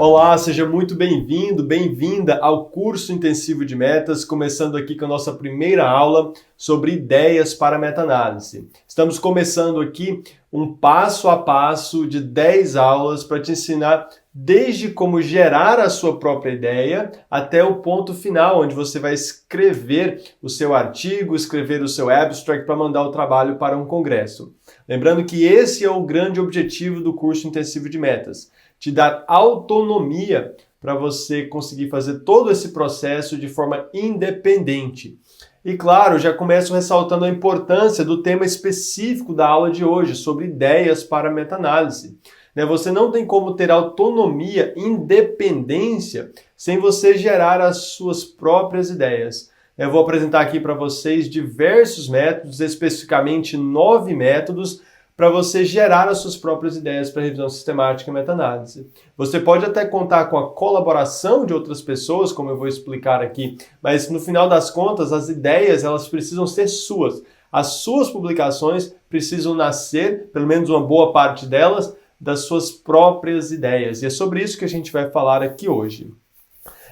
Olá, seja muito bem-vindo, bem-vinda ao curso intensivo de metas, começando aqui com a nossa primeira aula sobre ideias para meta-análise. Estamos começando aqui um passo a passo de 10 aulas para te ensinar desde como gerar a sua própria ideia até o ponto final, onde você vai escrever o seu artigo, escrever o seu abstract para mandar o trabalho para um congresso. Lembrando que esse é o grande objetivo do curso intensivo de metas. Te dar autonomia para você conseguir fazer todo esse processo de forma independente. E claro, já começo ressaltando a importância do tema específico da aula de hoje, sobre ideias para meta-análise. Você não tem como ter autonomia, independência, sem você gerar as suas próprias ideias. Eu vou apresentar aqui para vocês diversos métodos, especificamente 9 métodos, para você gerar as suas próprias ideias para revisão sistemática e meta-análise. Você pode até contar com a colaboração de outras pessoas, como eu vou explicar aqui, mas no final das contas, as ideias elas precisam ser suas. As suas publicações precisam nascer, pelo menos uma boa parte delas, das suas próprias ideias. E é sobre isso que a gente vai falar aqui hoje.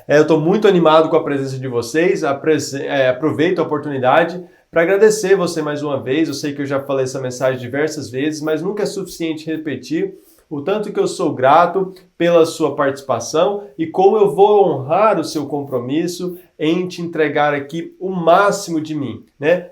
Eu estou muito animado com a presença de vocês, aproveito a oportunidade para agradecer você mais uma vez. Eu sei que eu já falei essa mensagem diversas vezes, mas nunca é suficiente repetir o tanto que eu sou grato pela sua participação e como eu vou honrar o seu compromisso em te entregar aqui o máximo de mim,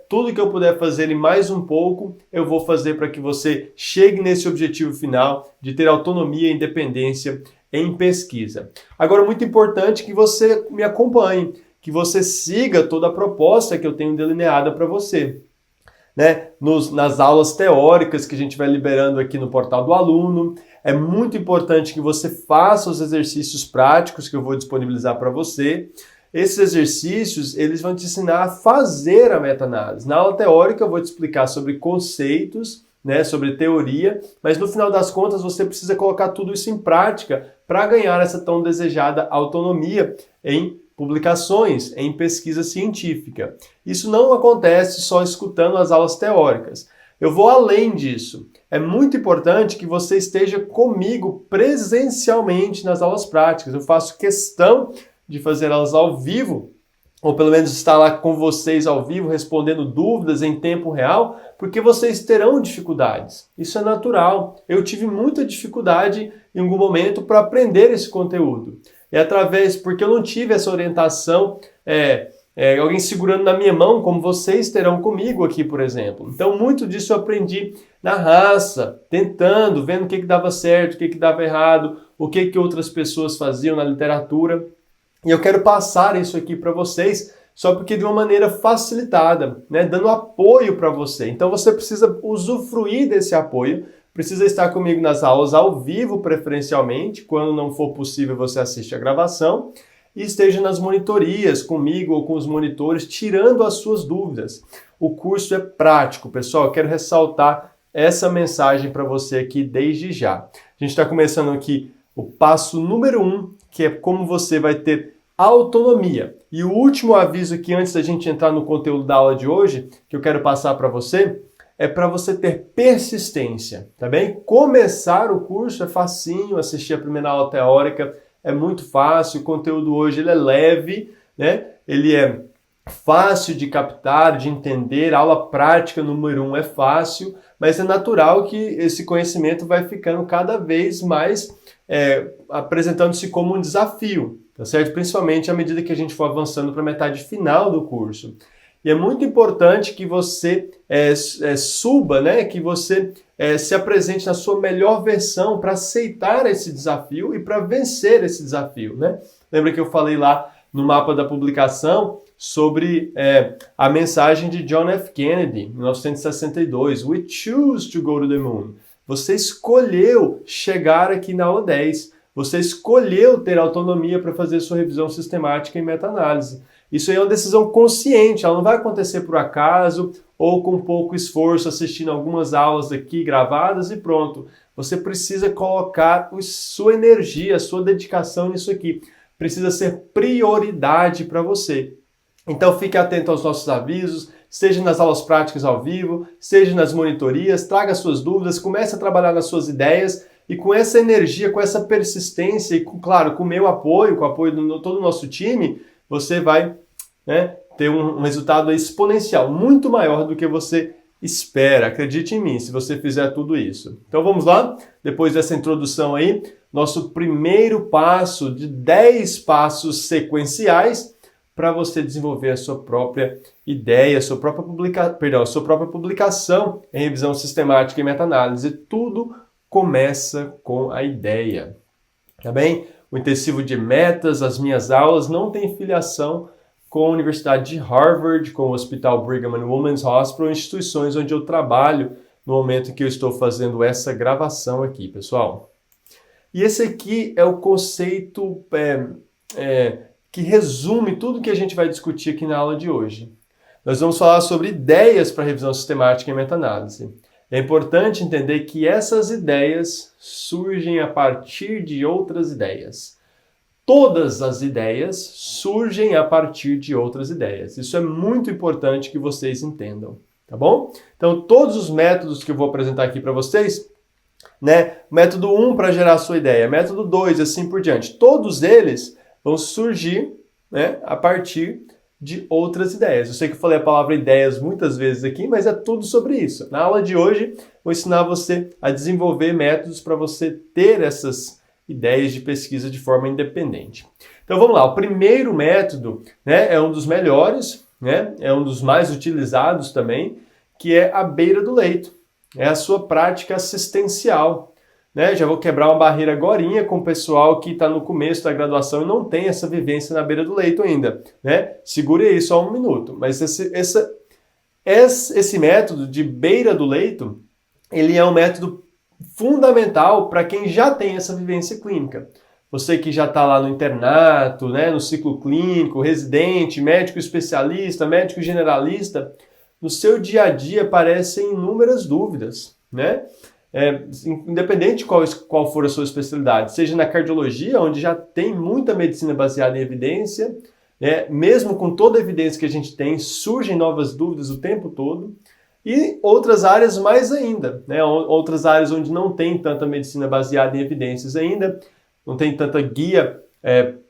Tudo que eu puder fazer e mais um pouco, eu vou fazer para que você chegue nesse objetivo final de ter autonomia e independência em pesquisa. Agora, muito importante que você me acompanhe, que você siga toda a proposta que eu tenho delineada para você. Nas aulas teóricas que a gente vai liberando aqui no portal do aluno, é muito importante que você faça os exercícios práticos que eu vou disponibilizar para você. Esses exercícios, eles vão te ensinar a fazer a meta-análise. Na aula teórica eu vou te explicar sobre conceitos, sobre teoria, mas no final das contas você precisa colocar tudo isso em prática para ganhar essa tão desejada autonomia em publicações, em pesquisa científica. Isso não acontece só escutando as aulas teóricas. Eu vou além disso. É muito importante que você esteja comigo presencialmente nas aulas práticas. Eu faço questão de fazer elas ao vivo, ou pelo menos estar lá com vocês ao vivo, respondendo dúvidas em tempo real, porque vocês terão dificuldades. Isso é natural. Eu tive muita dificuldade em algum momento para aprender esse conteúdo. Porque eu não tive essa orientação, alguém segurando na minha mão, como vocês terão comigo aqui, por exemplo. Então, muito disso eu aprendi na raça, tentando, vendo o que dava certo, o que dava errado, o que outras pessoas faziam na literatura. E eu quero passar isso aqui para vocês, só porque de uma maneira facilitada, dando apoio para você. Então, você precisa usufruir desse apoio, precisa estar comigo nas aulas ao vivo, preferencialmente. Quando não for possível, você assiste a gravação. E esteja nas monitorias, comigo ou com os monitores, tirando as suas dúvidas. O curso é prático, pessoal. Eu quero ressaltar essa mensagem para você aqui desde já. A gente está começando aqui o passo número 1, que é como você vai ter autonomia. E o último aviso aqui, antes da gente entrar no conteúdo da aula de hoje, que eu quero passar para você, é para você ter persistência, tá bem? Começar o curso é facinho, assistir a primeira aula teórica é muito fácil, o conteúdo hoje ele é leve, Ele é fácil de captar, de entender, a aula prática número 1 é fácil, mas é natural que esse conhecimento vai ficando cada vez mais apresentando-se como um desafio, tá certo? Principalmente à medida que a gente for avançando para a metade final do curso. E é muito importante que você suba, que você se apresente na sua melhor versão para aceitar esse desafio e para vencer esse desafio. Lembra que eu falei lá no mapa da publicação sobre a mensagem de John F. Kennedy, em 1962, "We choose to go to the moon". Você escolheu chegar aqui na aula 10. Você escolheu ter autonomia para fazer sua revisão sistemática e meta-análise. Isso aí é uma decisão consciente, ela não vai acontecer por acaso ou com pouco esforço assistindo algumas aulas aqui gravadas e pronto. Você precisa colocar sua energia, sua dedicação nisso aqui. Precisa ser prioridade para você. Então fique atento aos nossos avisos, seja nas aulas práticas ao vivo, seja nas monitorias, traga suas dúvidas, comece a trabalhar nas suas ideias E com essa energia, com essa persistência e, claro, com o meu apoio, com o apoio de todo o nosso time, você vai, né, ter um resultado exponencial, muito maior do que você espera. Acredite em mim, se você fizer tudo isso. Então vamos lá? Depois dessa introdução aí, nosso primeiro passo de 10 passos sequenciais para você desenvolver a sua própria ideia, a sua própria publicação em revisão sistemática e meta-análise. Tudo começa com a ideia. Tá bem? O intensivo de metas, as minhas aulas não tem filiação com a Universidade de Harvard, com o Hospital Brigham and Women's Hospital, instituições onde eu trabalho no momento em que eu estou fazendo essa gravação aqui, pessoal. E esse aqui é o conceito que resume tudo que a gente vai discutir aqui na aula de hoje. Nós vamos falar sobre ideias para revisão sistemática e meta-análise. É importante entender que essas ideias surgem a partir de outras ideias. Todas as ideias surgem a partir de outras ideias. Isso é muito importante que vocês entendam, tá bom? Então, todos os métodos que eu vou apresentar aqui para vocês, né? Método 1 para gerar a sua ideia, método 2, assim por diante. Todos eles vão surgir, né, a partir de outras ideias. Eu sei que eu falei a palavra ideias muitas vezes aqui, mas é tudo sobre isso. Na aula de hoje, vou ensinar você a desenvolver métodos para você ter essas ideias de pesquisa de forma independente. Então vamos lá, o primeiro método, né, é um dos melhores, né, é um dos mais utilizados também, que é a beira do leito. É a sua prática assistencial. Né? Já vou quebrar uma barreira agorinha com o pessoal que está no começo da graduação e não tem essa vivência na beira do leito ainda. Né? Segure aí só um minuto. Mas esse método de beira do leito, ele é um método fundamental para quem já tem essa vivência clínica. Você que já está lá no internato, né, no ciclo clínico, residente, médico especialista, médico generalista, no seu dia a dia aparecem inúmeras dúvidas, né? Independente de qual for a sua especialidade, seja na cardiologia, onde já tem muita medicina baseada em evidência, mesmo com toda a evidência que a gente tem, surgem novas dúvidas o tempo todo, e outras áreas mais ainda, né? Outras áreas onde não tem tanta medicina baseada em evidências ainda, não tem tanta guia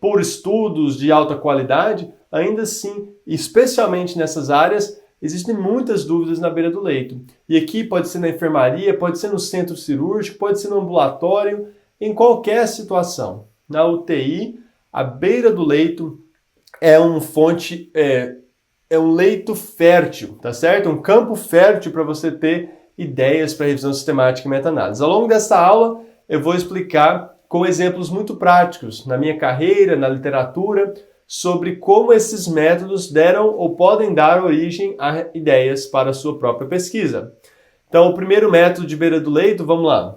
por estudos de alta qualidade, ainda assim, especialmente nessas áreas, existem muitas dúvidas na beira do leito. E aqui pode ser na enfermaria, pode ser no centro cirúrgico, pode ser no ambulatório, em qualquer situação. Na UTI, a beira do leito é um leito fértil, tá certo? Um campo fértil para você ter ideias para revisão sistemática e meta-análise. Ao longo dessa aula, eu vou explicar com exemplos muito práticos, na minha carreira, na literatura, sobre como esses métodos deram ou podem dar origem a ideias para a sua própria pesquisa. Então, o primeiro método de beira do leito, vamos lá.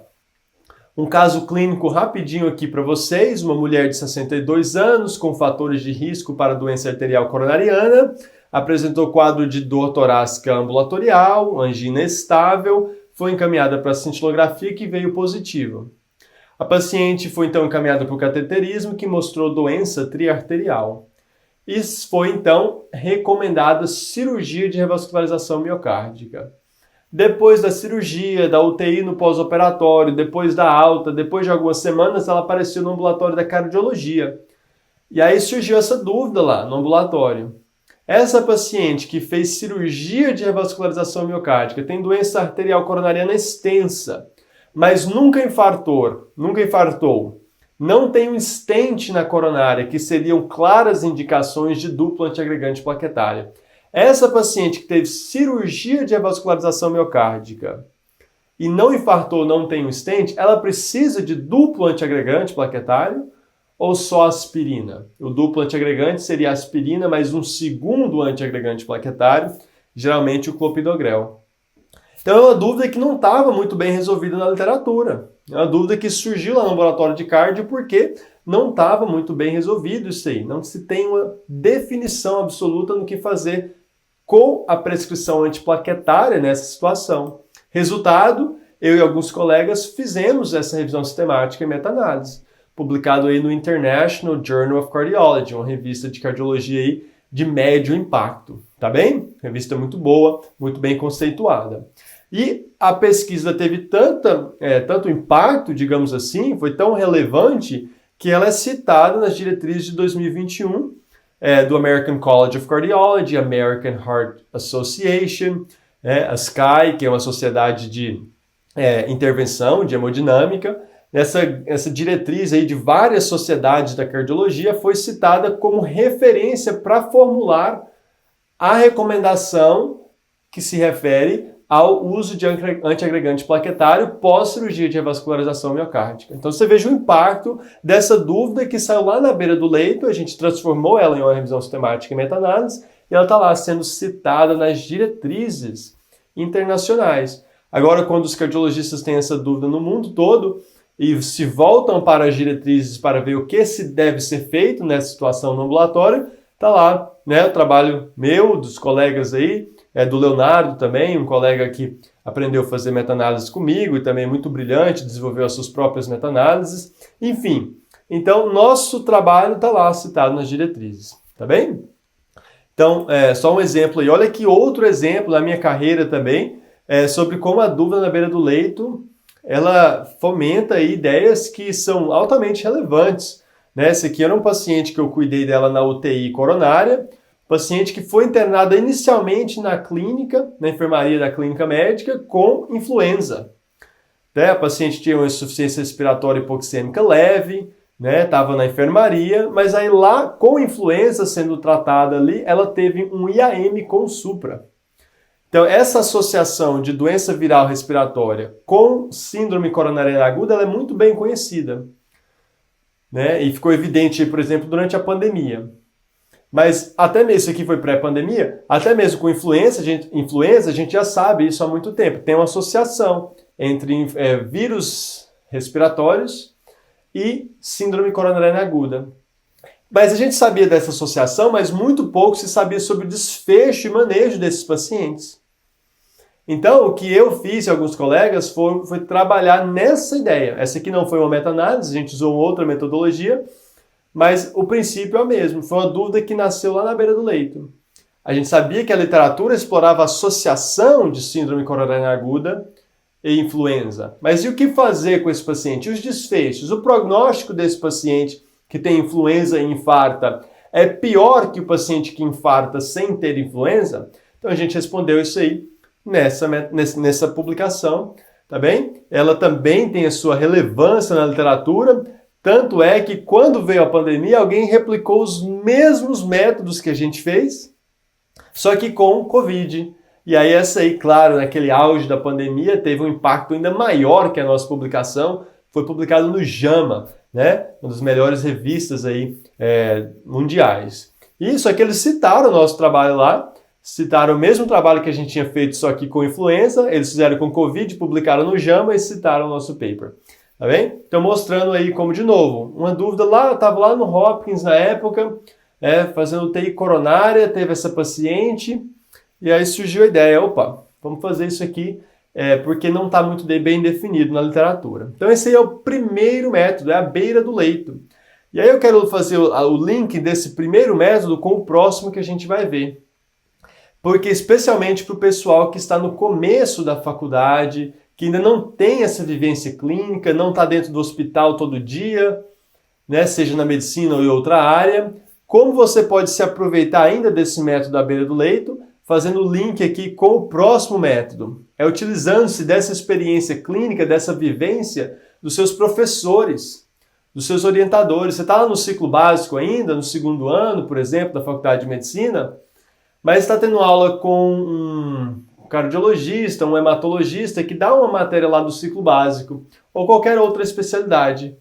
Um caso clínico rapidinho aqui para vocês, uma mulher de 62 anos com fatores de risco para doença arterial coronariana, apresentou quadro de dor torácica ambulatorial, angina estável, foi encaminhada para a cintilografia que veio positivo. A paciente foi então encaminhada para o cateterismo que mostrou doença triarterial. E foi então recomendada cirurgia de revascularização miocárdica. Depois da cirurgia, da UTI no pós-operatório, depois da alta, depois de algumas semanas, ela apareceu no ambulatório da cardiologia. E aí surgiu essa dúvida lá no ambulatório. Essa paciente que fez cirurgia de revascularização miocárdica tem doença arterial coronariana extensa, mas nunca infartou, não tem um stent na coronária, que seriam claras indicações de duplo antiagregante plaquetário. Essa paciente que teve cirurgia de revascularização miocárdica e não infartou, não tem um stent, ela precisa de duplo antiagregante plaquetário ou só aspirina? O duplo antiagregante seria aspirina mais um segundo antiagregante plaquetário, geralmente o clopidogrel. Então é uma dúvida que não estava muito bem resolvida na literatura. É uma dúvida que surgiu lá no laboratório de cardio porque não estava muito bem resolvido isso aí. Não se tem uma definição absoluta no que fazer com a prescrição antiplaquetária nessa situação. Resultado, eu e alguns colegas fizemos essa revisão sistemática e meta-análise, publicado aí no International Journal of Cardiology, uma revista de cardiologia aí de médio impacto, tá bem? Revista muito boa, muito bem conceituada. E a pesquisa teve tanto impacto, digamos assim, foi tão relevante, que ela é citada nas diretrizes de 2021 do American College of Cardiology, American Heart Association, a SCAI, que é uma sociedade de intervenção de hemodinâmica. Essa diretriz aí de várias sociedades da cardiologia foi citada como referência para formular a recomendação que se refere ao uso de antiagregante plaquetário pós-cirurgia de revascularização miocárdica. Então você veja o impacto dessa dúvida que saiu lá na beira do leito, a gente transformou ela em uma revisão sistemática e meta-análise, e ela está lá sendo citada nas diretrizes internacionais. Agora, quando os cardiologistas têm essa dúvida no mundo todo e se voltam para as diretrizes para ver o que se deve ser feito nessa situação no ambulatório, está lá, né, o trabalho meu, dos colegas aí, do Leonardo também, um colega que aprendeu a fazer meta-análise comigo e também muito brilhante, desenvolveu as suas próprias meta-análises. Enfim, então nosso trabalho está lá citado nas diretrizes, tá bem? Então, só um exemplo aí. Olha aqui outro exemplo da minha carreira também, sobre como a dúvida na beira do leito, ela fomenta aí ideias que são altamente relevantes. Né? Esse aqui era um paciente que eu cuidei dela na UTI coronária, paciente que foi internada inicialmente na clínica, na enfermaria da clínica médica, com influenza. A paciente tinha uma insuficiência respiratória hipoxêmica leve, estava na enfermaria, mas aí lá, com influenza sendo tratada ali, ela teve um IAM com supra. Então, essa associação de doença viral respiratória com síndrome coronariana aguda, ela é muito bem conhecida. E ficou evidente, por exemplo, durante a pandemia. Mas até mesmo, isso aqui foi pré-pandemia, até mesmo com influenza, a gente já sabe isso há muito tempo. Tem uma associação entre vírus respiratórios e síndrome coronariana aguda. Mas a gente sabia dessa associação, mas muito pouco se sabia sobre o desfecho e manejo desses pacientes. Então, o que eu fiz e alguns colegas foi trabalhar nessa ideia. Essa aqui não foi uma meta-análise, a gente usou outra metodologia, mas o princípio é o mesmo. Foi uma dúvida que nasceu lá na beira do leito. A gente sabia que a literatura explorava a associação de síndrome coronariana aguda e influenza. Mas e o que fazer com esse paciente? Os desfechos, o prognóstico desse paciente que tem influenza e infarta é pior que o paciente que infarta sem ter influenza? Então a gente respondeu isso aí nessa publicação, tá bem? Ela também tem a sua relevância na literatura, tanto é que quando veio a pandemia, alguém replicou os mesmos métodos que a gente fez, só que com Covid. E aí essa aí, claro, naquele auge da pandemia, teve um impacto ainda maior que a nossa publicação, foi publicado no JAMA, uma das melhores revistas aí, mundiais. E só que eles citaram o nosso trabalho lá, citaram o mesmo trabalho que a gente tinha feito, só que com influenza, eles fizeram com Covid, publicaram no JAMA e citaram o nosso paper. Tá bem? Então mostrando aí como, de novo, uma dúvida lá, estava lá no Hopkins na época, fazendo UTI coronária, teve essa paciente, e aí surgiu a ideia, opa, vamos fazer isso aqui, porque não está muito bem definido na literatura. Então esse aí é o primeiro método, é a beira do leito. E aí eu quero fazer o link desse primeiro método com o próximo que a gente vai ver. Porque especialmente para o pessoal que está no começo da faculdade, que ainda não tem essa vivência clínica, não está dentro do hospital todo dia, seja na medicina ou em outra área, como você pode se aproveitar ainda desse método da beira do leito, fazendo o link aqui com o próximo método. Utilizando-se dessa experiência clínica, dessa vivência dos seus professores, dos seus orientadores. Você está lá no ciclo básico ainda, no segundo ano, por exemplo, da faculdade de medicina, mas está tendo aula com um cardiologista, um hematologista que dá uma matéria lá do ciclo básico, ou qualquer outra especialidade,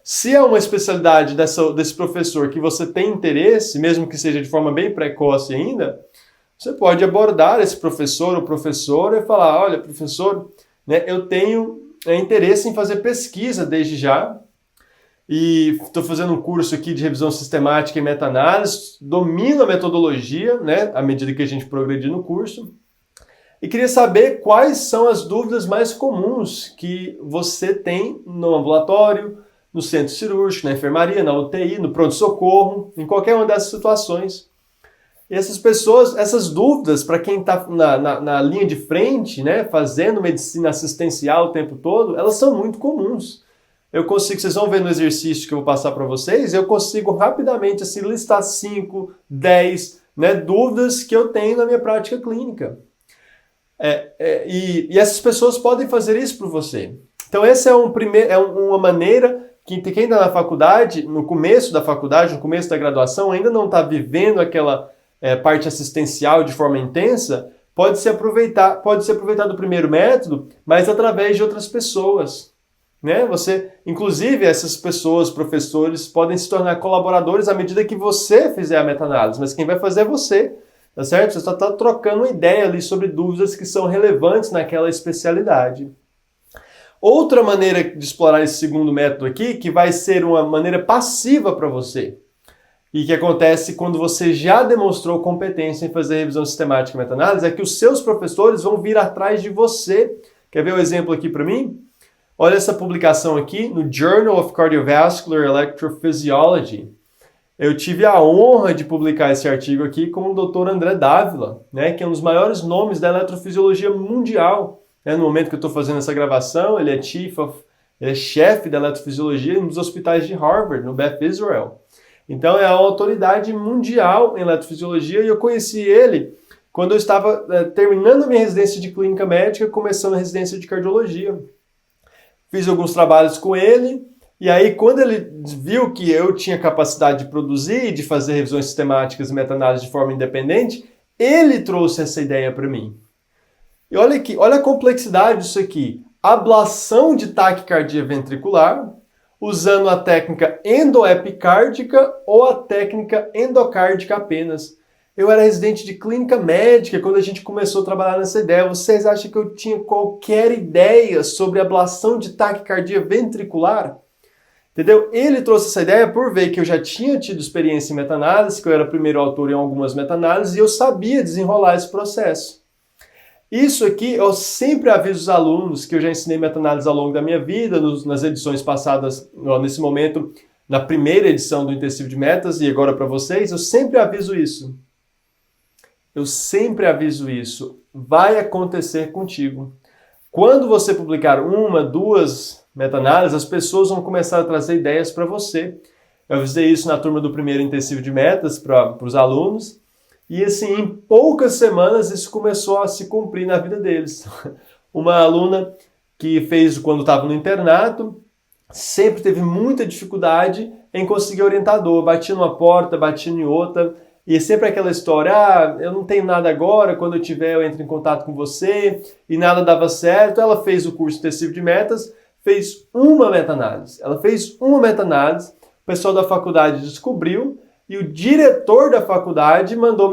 Se é uma especialidade desse professor que você tem interesse, mesmo que seja de forma bem precoce ainda, você pode abordar esse professor ou professora e falar, olha, professor, eu tenho interesse em fazer pesquisa desde já, e estou fazendo um curso aqui de revisão sistemática e meta-análise, domino a metodologia, à medida que a gente progredir no curso, e queria saber quais são as dúvidas mais comuns que você tem no ambulatório, no centro cirúrgico, na enfermaria, na UTI, no pronto-socorro, em qualquer uma dessas situações. E essas pessoas, essas dúvidas, para quem está na linha de frente, né, fazendo medicina assistencial o tempo todo, elas são muito comuns. Eu consigo, vocês vão ver no exercício que eu vou passar para vocês, eu consigo rapidamente assim, listar 5, 10, né, dúvidas que eu tenho na minha prática clínica. E essas pessoas podem fazer isso por você. Então essa é uma maneira que quem está na faculdade, no começo da faculdade, no começo da graduação, ainda não está vivendo aquela parte assistencial de forma intensa, pode se aproveitar do primeiro método, mas através de outras pessoas. Né? Inclusive, essas pessoas, professores, podem se tornar colaboradores à medida que você fizer a meta-análise, mas quem vai fazer é você, tá certo? Você só está trocando uma ideia ali sobre dúvidas que são relevantes naquela especialidade. Outra maneira de explorar esse segundo método aqui, que vai ser uma maneira passiva para você, e que acontece quando você já demonstrou competência em fazer revisão sistemática e meta-análise, é que os seus professores vão vir atrás de você. Quer ver o exemplo aqui para mim? Olha essa publicação aqui no Journal of Cardiovascular Electrophysiology. Eu tive a honra de publicar esse artigo aqui com o Dr. André Dávila, né, que é um dos maiores nomes da eletrofisiologia mundial. Né? No momento que eu estou fazendo essa gravação, ele é chefe da eletrofisiologia nos hospitais de Harvard, no Beth Israel. Então é a autoridade mundial em eletrofisiologia e eu conheci ele quando eu estava terminando a minha residência de clínica médica, começando a residência de cardiologia. Fiz alguns trabalhos com ele e aí quando ele viu que eu tinha capacidade de produzir e de fazer revisões sistemáticas e meta-análise de forma independente, ele trouxe essa ideia para mim. E olha aqui, olha a complexidade disso aqui. Ablação de taquicardia ventricular, usando a técnica endoepicárdica ou a técnica endocárdica apenas. Eu era residente de clínica médica quando a gente começou a trabalhar nessa ideia. Vocês acham que eu tinha qualquer ideia sobre ablação de taquicardia ventricular? Entendeu? Ele trouxe essa ideia por ver que eu já tinha tido experiência em meta-análise, que eu era primeiro autor em algumas meta-análises e eu sabia desenrolar esse processo. Isso aqui eu sempre aviso os alunos que eu já ensinei meta-análise ao longo da minha vida, nas edições passadas, nesse momento, na primeira edição do Intensivo de Metas e agora para vocês, eu sempre aviso isso. Eu sempre aviso isso. Vai acontecer contigo. Quando você publicar 1, 2 meta-análises, as pessoas vão começar a trazer ideias para você. Eu avisei isso na turma do primeiro Intensivo de Metas para os alunos. E assim, em poucas semanas isso começou a se cumprir na vida deles. Uma aluna que fez quando estava no internato, sempre teve muita dificuldade em conseguir orientador. Batia numa porta, batia em outra, e sempre aquela história, eu não tenho nada agora, quando eu tiver eu entro em contato com você, e nada dava certo. Ela fez o curso intensivo de metas, fez uma meta-análise. Ela fez uma meta-análise, o pessoal da faculdade descobriu, e o diretor da faculdade mandou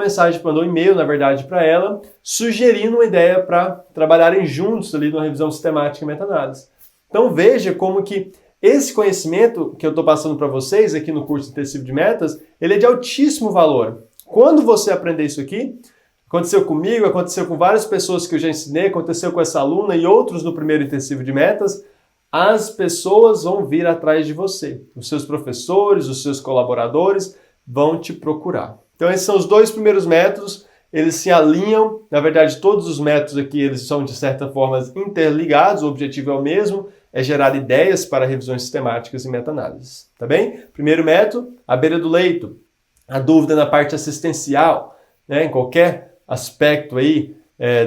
e-mail, na verdade, para ela, sugerindo uma ideia para trabalharem juntos ali numa revisão sistemática e meta-análise. Então veja como que esse conhecimento que eu estou passando para vocês aqui no curso intensivo de metas, ele é de altíssimo valor. Quando você aprender isso aqui, aconteceu comigo, aconteceu com várias pessoas que eu já ensinei, aconteceu com essa aluna e outros no primeiro intensivo de metas, as pessoas vão vir atrás de você. Os seus professores, os seus colaboradores vão te procurar. Então esses são os 2 primeiros métodos, eles se alinham, na verdade todos os métodos aqui eles são de certa forma interligados, o objetivo é o mesmo, é gerar ideias para revisões sistemáticas e meta-análises, tá bem? Primeiro método, à beira do leito, a dúvida na parte assistencial, né, em qualquer aspecto aí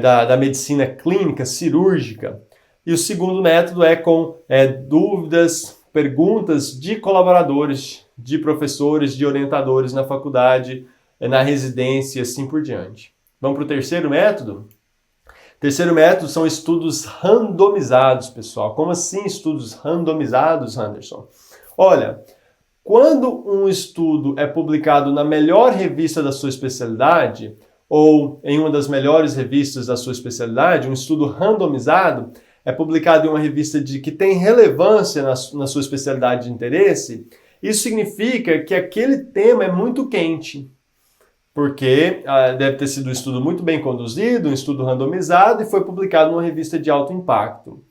da medicina clínica, cirúrgica. E o segundo método é com dúvidas, perguntas de colaboradores, de professores, de orientadores na faculdade, na residência e assim por diante. Vamos para o terceiro método? O terceiro método são estudos randomizados, pessoal. Como assim estudos randomizados, Anderson? Olha, quando um estudo é publicado na melhor revista da sua especialidade, ou em uma das melhores revistas da sua especialidade, um estudo randomizado é publicado em uma revista que tem relevância na sua especialidade de interesse, isso significa que aquele tema é muito quente, porque deve ter sido um estudo muito bem conduzido, um estudo randomizado e foi publicado numa revista de alto impacto.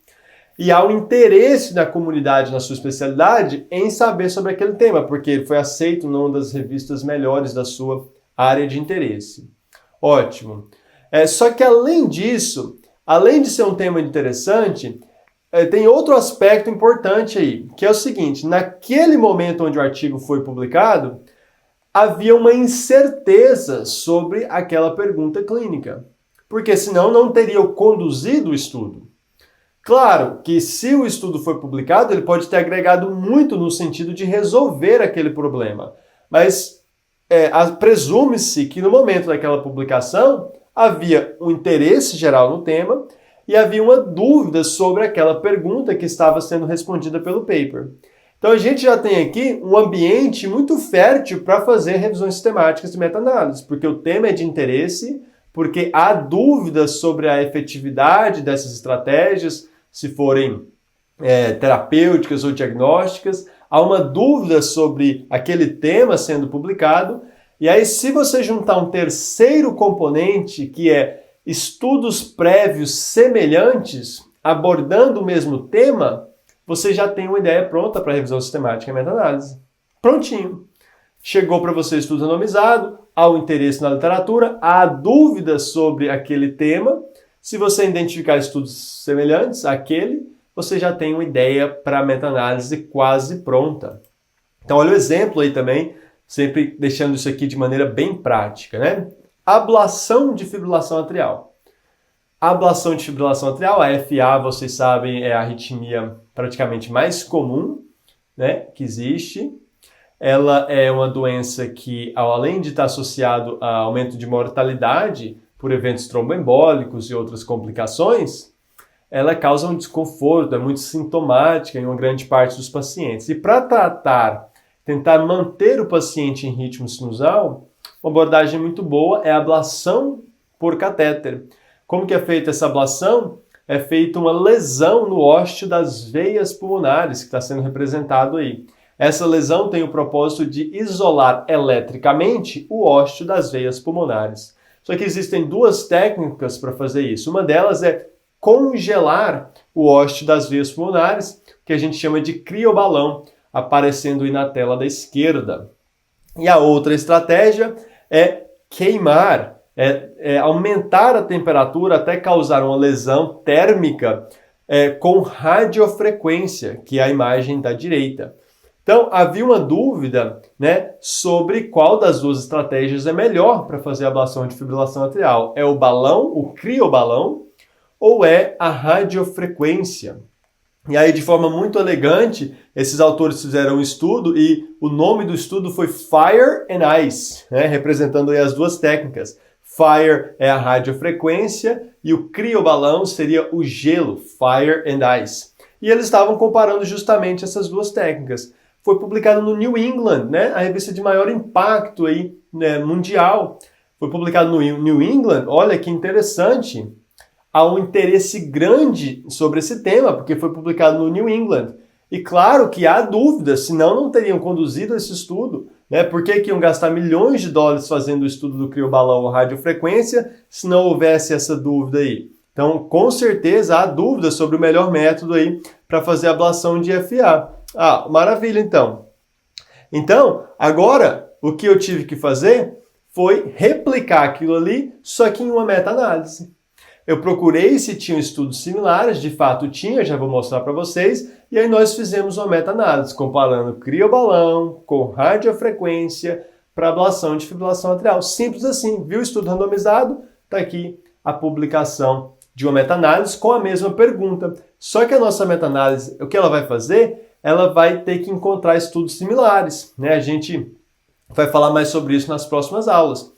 E há um interesse da comunidade na sua especialidade em saber sobre aquele tema, porque ele foi aceito numa das revistas melhores da sua área de interesse. Ótimo. Só que além disso, além de ser um tema interessante, tem outro aspecto importante aí, que é o seguinte: naquele momento onde o artigo foi publicado, havia uma incerteza sobre aquela pergunta clínica, porque senão não teria conduzido o estudo. Claro que se o estudo foi publicado, ele pode ter agregado muito no sentido de resolver aquele problema, mas presume-se que no momento daquela publicação havia um interesse geral no tema e havia uma dúvida sobre aquela pergunta que estava sendo respondida pelo paper. Então a gente já tem aqui um ambiente muito fértil para fazer revisões sistemáticas de meta-análise, porque o tema é de interesse, porque há dúvidas sobre a efetividade dessas estratégias, se forem terapêuticas ou diagnósticas, há uma dúvida sobre aquele tema sendo publicado, e aí se você juntar um terceiro componente, que é estudos prévios semelhantes, abordando o mesmo tema, você já tem uma ideia pronta para revisão sistemática e meta-análise. Prontinho. Chegou para você estudo randomizado, há um interesse na literatura, há dúvidas sobre aquele tema. Se você identificar estudos semelhantes àquele, você já tem uma ideia para a meta-análise quase pronta. Então, olha o exemplo aí também, sempre deixando isso aqui de maneira bem prática, né? Ablação de fibrilação atrial. A ablação de fibrilação atrial, a FA, vocês sabem, é a arritmia praticamente mais comum, né, que existe. Ela é uma doença que, além de estar associado a aumento de mortalidade por eventos tromboembólicos e outras complicações, ela causa um desconforto, é muito sintomática em uma grande parte dos pacientes. E para tentar manter o paciente em ritmo sinusal, uma abordagem muito boa é a ablação por catéter. Como que é feita essa ablação? É feita uma lesão no ósteo das veias pulmonares, que está sendo representado aí. Essa lesão tem o propósito de isolar eletricamente o ósteo das veias pulmonares. Só que existem duas técnicas para fazer isso. Uma delas é congelar o ósteo das veias pulmonares, que a gente chama de criobalão, aparecendo aí na tela da esquerda. E a outra estratégia é queimar, aumentar a temperatura até causar uma lesão térmica com radiofrequência, que é a imagem da direita. Então, havia uma dúvida, né, sobre qual das duas estratégias é melhor para fazer a ablação de fibrilação atrial. É o balão, o criobalão, ou é a radiofrequência? E aí, de forma muito elegante, esses autores fizeram um estudo e o nome do estudo foi Fire and Ice, né, representando aí as duas técnicas. Fire é a radiofrequência e o criobalão seria o gelo, Fire and Ice. E eles estavam comparando justamente essas duas técnicas. Foi publicado no New England, né, a revista de maior impacto aí, né, mundial. Foi publicado no New England, olha que interessante. Há um interesse grande sobre esse tema, porque foi publicado no New England. E claro que há dúvidas, senão não teriam conduzido esse estudo. Né? Por que iam gastar milhões de dólares fazendo o estudo do criobalão ou radiofrequência se não houvesse essa dúvida aí? Então, com certeza, há dúvidas sobre o melhor método aí para fazer a ablação de FA. Ah, maravilha, então. Então, agora, o que eu tive que fazer foi replicar aquilo ali, só que em uma meta-análise. Eu procurei se tinham estudos similares, de fato tinha, já vou mostrar para vocês, e aí nós fizemos uma meta-análise, comparando criobalão com radiofrequência para ablação de fibrilação atrial. Simples assim, viu o estudo randomizado? Está aqui a publicação de uma meta-análise com a mesma pergunta. Só que a nossa meta-análise, o que ela vai fazer? Ela vai ter que encontrar estudos similares, né? A gente vai falar mais sobre isso nas próximas aulas.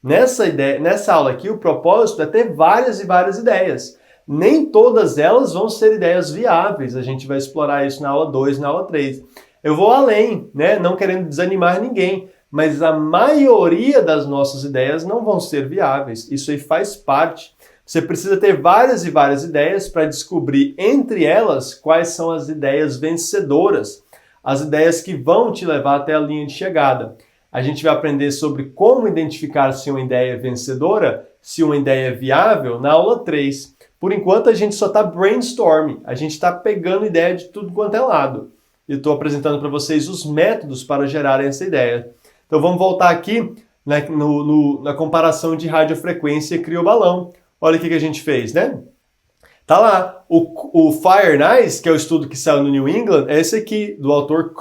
Nessa aula aqui, o propósito é ter várias e várias ideias. Nem todas elas vão ser ideias viáveis. A gente vai explorar isso na aula 2 e na aula 3. Eu vou além, né? Não querendo desanimar ninguém, mas a maioria das nossas ideias não vão ser viáveis. Isso aí faz parte. Você precisa ter várias e várias ideias para descobrir entre elas quais são as ideias vencedoras, as ideias que vão te levar até a linha de chegada. A gente vai aprender sobre como identificar se uma ideia é vencedora, se uma ideia é viável, na aula 3. Por enquanto, a gente só está brainstorming, a gente está pegando ideia de tudo quanto é lado. Eu estou apresentando para vocês os métodos para gerarem essa ideia. Então, vamos voltar aqui na comparação de radiofrequência e criobalão. Olha o que a gente fez, né? Tá lá, o Fire and Ice, que é o estudo que saiu no New England, é esse aqui, do autor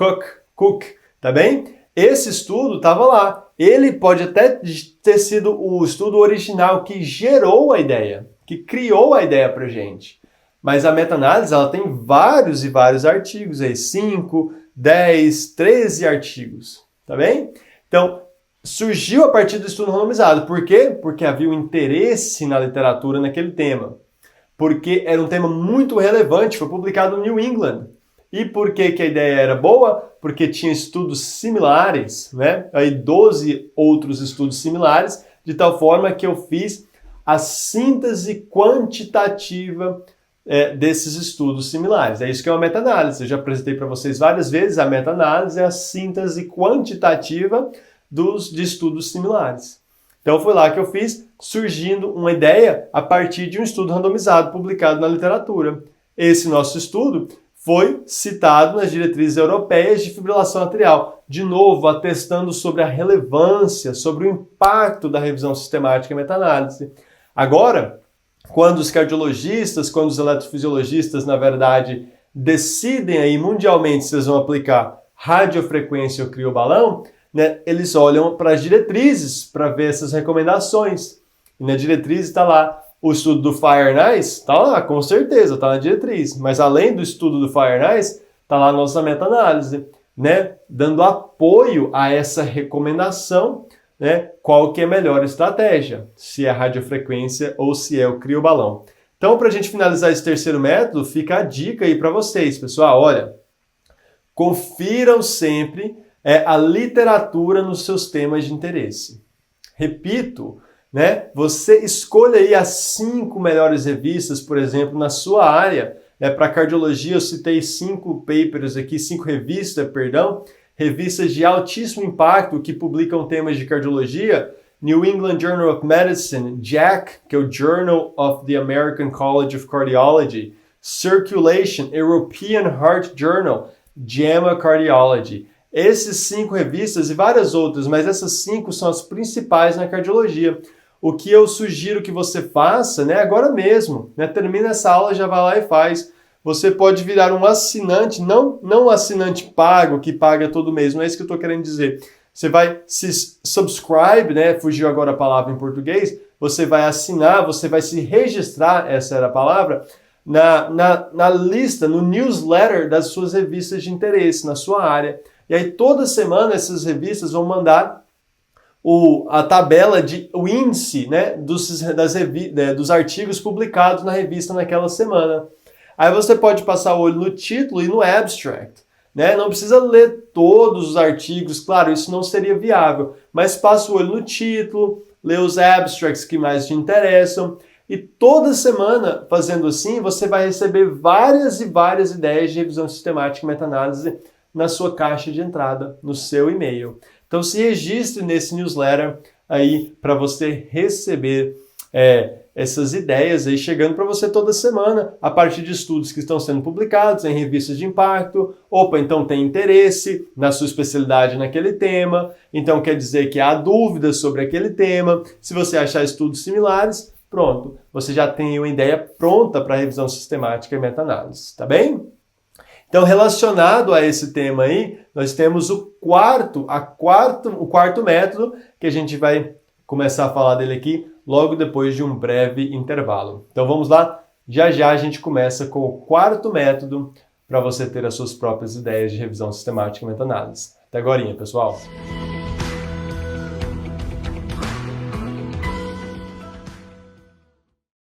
Cook, tá bem? Esse estudo estava lá. Ele pode até ter sido o estudo original que gerou a ideia, que criou a ideia pra gente. Mas a meta-análise, ela tem vários e vários artigos aí, 5, 10, 13 artigos, tá bem? Então, surgiu a partir do estudo randomizado. Por quê? Porque havia um interesse na literatura naquele tema. Porque era um tema muito relevante, foi publicado no New England. E por que a ideia era boa? Porque tinha estudos similares, né? Aí 12 outros estudos similares, de tal forma que eu fiz a síntese quantitativa desses estudos similares. É isso que é uma meta-análise. Eu já apresentei para vocês várias vezes. A meta-análise é a síntese quantitativa de estudos similares. Então foi lá que eu fiz, surgindo uma ideia a partir de um estudo randomizado publicado na literatura. Esse nosso estudo foi citado nas diretrizes europeias de fibrilação atrial, de novo atestando sobre a relevância, sobre o impacto da revisão sistemática e meta-análise. Agora, quando os cardiologistas, quando os eletrofisiologistas, na verdade, decidem aí mundialmente se eles vão aplicar radiofrequência ou criobalão, né, eles olham para as diretrizes para ver essas recomendações. E na diretriz está lá o estudo do Fire and Ice, está lá, com certeza, está na diretriz. Mas além do estudo do Fire and Ice, está lá a nossa meta-análise, né, dando apoio a essa recomendação, né, qual que é a melhor estratégia, se é a radiofrequência ou se é o criobalão. Então, para a gente finalizar esse terceiro método, fica a dica aí para vocês, pessoal. Olha, confiram sempre a literatura nos seus temas de interesse. Repito, né, você escolha aí as 5 melhores revistas, por exemplo, na sua área. Para cardiologia, eu citei 5 papers aqui, 5 revistas, revistas de altíssimo impacto que publicam temas de cardiologia. New England Journal of Medicine, JACC, que é o Journal of the American College of Cardiology, Circulation, European Heart Journal, JAMA Cardiology. Essas 5 revistas e várias outras, mas essas 5 são as principais na cardiologia. O que eu sugiro que você faça, né, agora mesmo, né, termina essa aula, já vai lá e faz. Você pode virar um assinante, não um assinante pago, que paga todo mês, não é isso que eu estou querendo dizer. Você vai se subscribe, né, fugiu agora a palavra em português, você vai assinar, você vai se registrar, essa era a palavra, na lista, no newsletter das suas revistas de interesse, na sua área. E aí toda semana essas revistas vão mandar a tabela o índice, né, dos artigos publicados na revista naquela semana. Aí você pode passar o olho no título e no abstract, né? Não precisa ler todos os artigos, claro, isso não seria viável, mas passa o olho no título, lê os abstracts que mais te interessam e toda semana, fazendo assim, você vai receber várias e várias ideias de revisão sistemática e meta-análise na sua caixa de entrada, no seu e-mail. Então se registre nesse newsletter aí para você receber essas ideias aí chegando para você toda semana, a partir de estudos que estão sendo publicados em revistas de impacto. Opa, então tem interesse na sua especialidade naquele tema, então quer dizer que há dúvidas sobre aquele tema. Se você achar estudos similares, pronto, você já tem uma ideia pronta para revisão sistemática e meta-análise, tá bem? Então, relacionado a esse tema aí, nós temos o quarto método, que a gente vai começar a falar dele aqui logo depois de um breve intervalo. Então vamos lá, já a gente começa com o quarto método para você ter as suas próprias ideias de revisão sistemática e meta-análise. Até agorinha, pessoal!